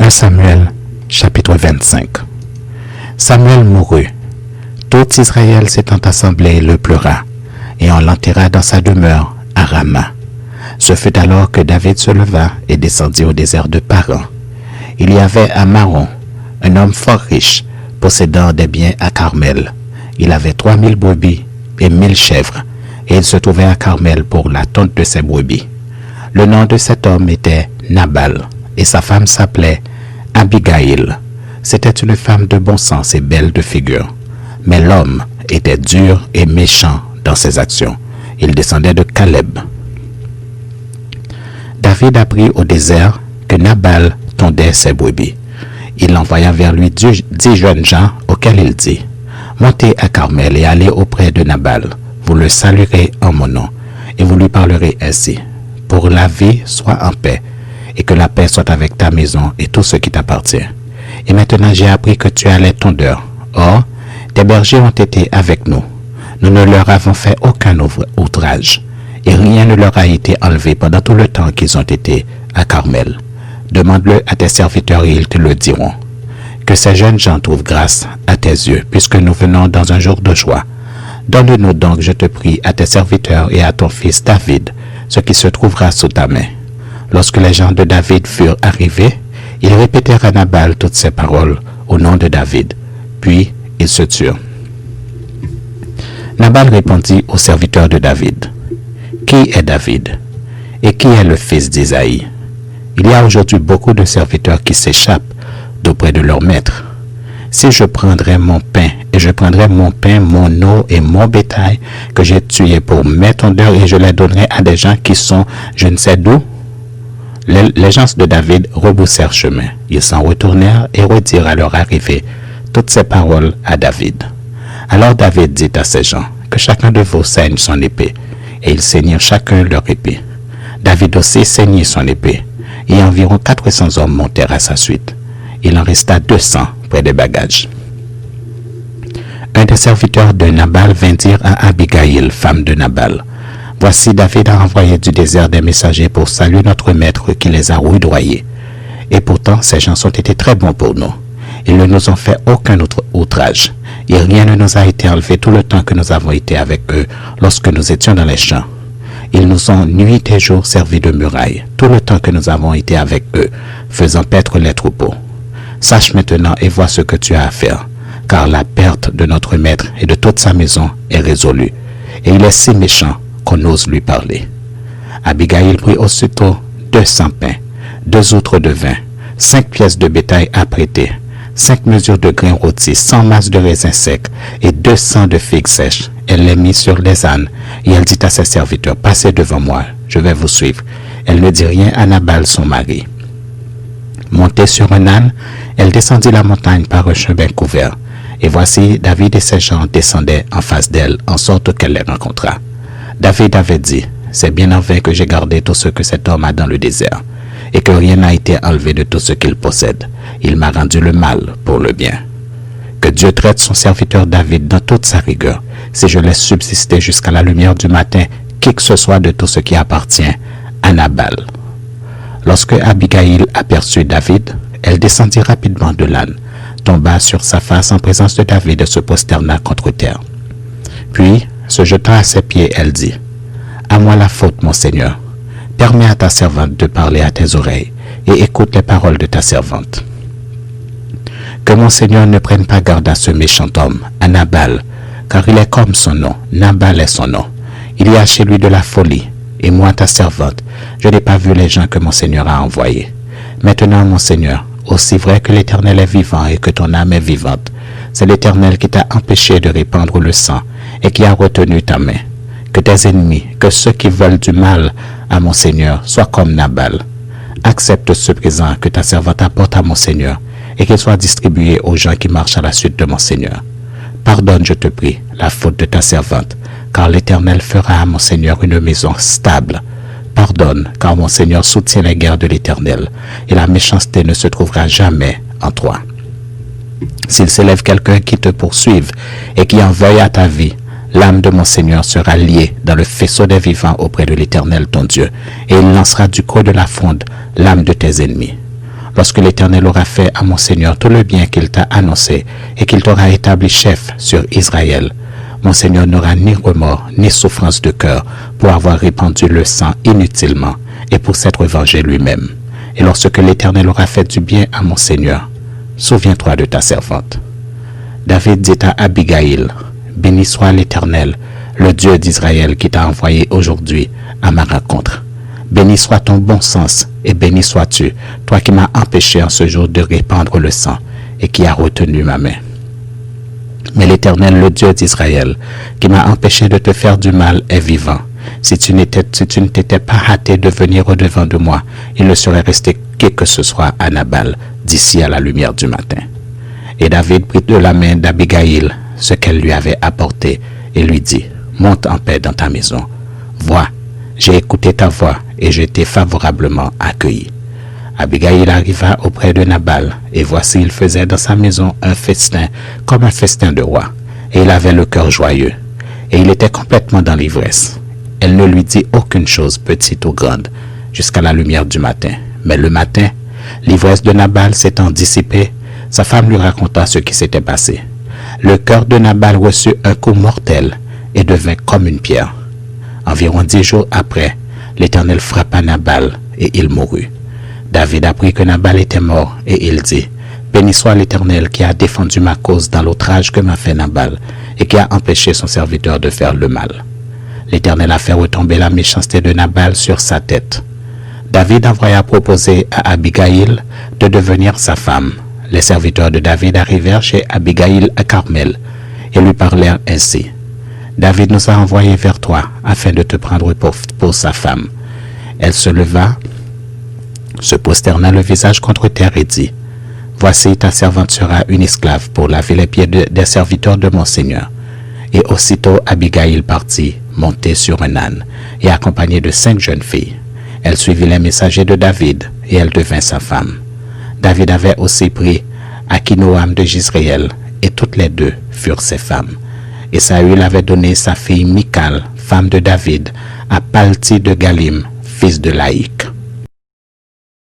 1 Samuel, chapitre 25. Samuel mourut. Tout Israël s'étant assemblé le pleura, et on l'enterra dans sa demeure à Rama. Ce fut alors que David se leva et descendit au désert de Paran. Il y avait à Maron un homme fort riche, possédant des biens à Carmel. Il avait 3000 brebis et 1000 chèvres, et il se trouvait à Carmel pour la tonte de ses brebis. Le nom de cet homme était Nabal, et sa femme s'appelait Abigail. C'était une femme de bon sens et belle de figure. Mais l'homme était dur et méchant dans ses actions. Il descendait de Caleb. David apprit au désert que Nabal tondait ses brebis. Il envoya vers lui 10 jeunes gens auxquels il dit: Montez à Carmel et allez auprès de Nabal. Vous le saluerez en mon nom, et vous lui parlerez ainsi: Pour la vie, sois en paix, et que la paix soit avec ta maison et tout ce qui t'appartient. Et maintenant j'ai appris que tu as les tondeurs. Or, tes bergers ont été avec nous. Nous ne leur avons fait aucun outrage, et rien ne leur a été enlevé pendant tout le temps qu'ils ont été à Carmel. Demande-le à tes serviteurs et ils te le diront. Que ces jeunes gens trouvent grâce à tes yeux, puisque nous venons dans un jour de joie. Donne-nous donc, je te prie, à tes serviteurs et à ton fils David, ce qui se trouvera sous ta main. Lorsque les gens de David furent arrivés, ils répétèrent à Nabal toutes ces paroles au nom de David. Puis ils se turent. Nabal répondit aux serviteurs de David: Qui est David? Et qui est le fils d'Isaïe? Il y a aujourd'hui beaucoup de serviteurs qui s'échappent d'auprès de leur maître. Si je prendrais mon pain, et je prendrais mon pain, mon eau et mon bétail que j'ai tué pour mes tondeurs, et je les donnerais à des gens qui sont je ne sais d'où, les gens de David rebroussèrent chemin. Ils s'en retournèrent et redirent à leur arrivée toutes ces paroles à David. Alors David dit à ces gens: Que chacun de vous saigne son épée. Et ils saignirent chacun leur épée. David aussi saignit son épée, et environ 400 hommes montèrent à sa suite. Il en resta 200 près des bagages. Un des serviteurs de Nabal vint dire à Abigail, femme de Nabal: Voici, David a envoyé du désert des messagers pour saluer notre maître qui les a rudoyés. Et pourtant, ces gens ont été très bons pour nous. Ils ne nous ont fait aucun autre outrage, et rien ne nous a été enlevé tout le temps que nous avons été avec eux lorsque nous étions dans les champs. Ils nous ont nuit et jour servi de muraille, tout le temps que nous avons été avec eux, faisant paître les troupeaux. Sache maintenant et vois ce que tu as à faire, car la perte de notre maître et de toute sa maison est résolue, et il est si méchant qu'on ose lui parler. Abigail prit aussitôt 200 pains, 2 outres de vin, 5 pièces de bétail apprêtées, 5 mesures de grains rôtis, 100 masses de raisins secs et 200 de figues sèches. Elle les mit sur les ânes, et elle dit à ses serviteurs: Passez devant moi, je vais vous suivre. Elle ne dit rien à Nabal son mari. Montée sur un âne, elle descendit la montagne par un chemin couvert. Et voici, David et ses gens descendaient en face d'elle, en sorte qu'elle les rencontra. David avait dit: C'est bien en vain que j'ai gardé tout ce que cet homme a dans le désert, et que rien n'a été enlevé de tout ce qu'il possède. Il m'a rendu le mal pour le bien. Que Dieu traite son serviteur David dans toute sa rigueur, si je laisse subsister jusqu'à la lumière du matin qui que ce soit de tout ce qui appartient à Nabal. Lorsque Abigail aperçut David, elle descendit rapidement de l'âne, tomba sur sa face en présence de David et se prosterna contre terre. Puis, se jetant à ses pieds, elle dit: À moi la faute, mon Seigneur. Permets à ta servante de parler à tes oreilles, et écoute les paroles de ta servante. Que mon Seigneur ne prenne pas garde à ce méchant homme, à Nabal, car il est comme son nom, Nabal est son nom. Il y a chez lui de la folie, et moi, ta servante, je n'ai pas vu les gens que mon Seigneur a envoyés. Maintenant, mon Seigneur, aussi vrai que l'Éternel est vivant et que ton âme est vivante, c'est l'Éternel qui t'a empêché de répandre le sang et qui a retenu ta main. Que tes ennemis, que ceux qui veulent du mal à mon Seigneur, soient comme Nabal. Accepte ce présent que ta servante apporte à mon Seigneur, et qu'il soit distribué aux gens qui marchent à la suite de mon Seigneur. Pardonne, je te prie, la faute de ta servante, car l'Éternel fera à mon Seigneur une maison stable. Pardonne, car mon Seigneur soutient les guerres de l'Éternel, et la méchanceté ne se trouvera jamais en toi. S'il s'élève quelqu'un qui te poursuive et qui en veuille à ta vie, l'âme de mon Seigneur sera liée dans le faisceau des vivants auprès de l'Éternel ton Dieu, et il lancera du creux de la fronde l'âme de tes ennemis. Lorsque l'Éternel aura fait à mon Seigneur tout le bien qu'il t'a annoncé et qu'il t'aura établi chef sur Israël, mon Seigneur n'aura ni remords ni souffrance de cœur pour avoir répandu le sang inutilement et pour s'être vengé lui-même. Et lorsque l'Éternel aura fait du bien à mon Seigneur, souviens-toi de ta servante. » David dit à Abigaïl, « Béni soit l'Éternel, le Dieu d'Israël qui t'a envoyé aujourd'hui à ma rencontre. Béni soit ton bon sens et béni sois-tu, toi qui m'as empêché en ce jour de répandre le sang et qui as retenu ma main. Mais l'Éternel, le Dieu d'Israël, qui m'a empêché de te faire du mal, est vivant. Si tu ne t'étais pas hâté de venir au-devant de moi, il ne serait resté que ce soit à Nabal, d'ici à la lumière du matin. » Et David prit de la main d'Abigaïl ce qu'elle lui avait apporté et lui dit, « Monte en paix dans ta maison. Vois, j'ai écouté ta voix et je t'ai favorablement accueilli. » Abigaïl arriva auprès de Nabal, et voici il faisait dans sa maison un festin comme un festin de roi, et il avait le cœur joyeux, et il était complètement dans l'ivresse. Elle ne lui dit aucune chose, petite ou grande, jusqu'à la lumière du matin. Mais le matin, l'ivresse de Nabal s'étant dissipée, sa femme lui raconta ce qui s'était passé. Le cœur de Nabal reçut un coup mortel et devint comme une pierre. Environ 10 jours après, l'Éternel frappa Nabal et il mourut. David apprit que Nabal était mort et il dit, « Béni soit l'Éternel qui a défendu ma cause dans l'outrage que m'a fait Nabal et qui a empêché son serviteur de faire le mal. » L'Éternel a fait retomber la méchanceté de Nabal sur sa tête. David envoya proposer à Abigaïl de devenir sa femme. Les serviteurs de David arrivèrent chez Abigaïl à Carmel et lui parlèrent ainsi. « David nous a envoyés vers toi afin de te prendre pour sa femme. » Elle se leva, se prosterna le visage contre terre et dit, « Voici ta servante sera une esclave pour laver les pieds des serviteurs de mon Seigneur. » Et aussitôt Abigaïl partit, montée sur un âne, et accompagnée de 5 jeunes filles. Elle suivit les messagers de David, et elle devint sa femme. David avait aussi pris Akinoam de Jisraël, et toutes les deux furent ses femmes. Et Saül avait donné sa fille Michal, femme de David, à Palti de Galim, fils de Laïk.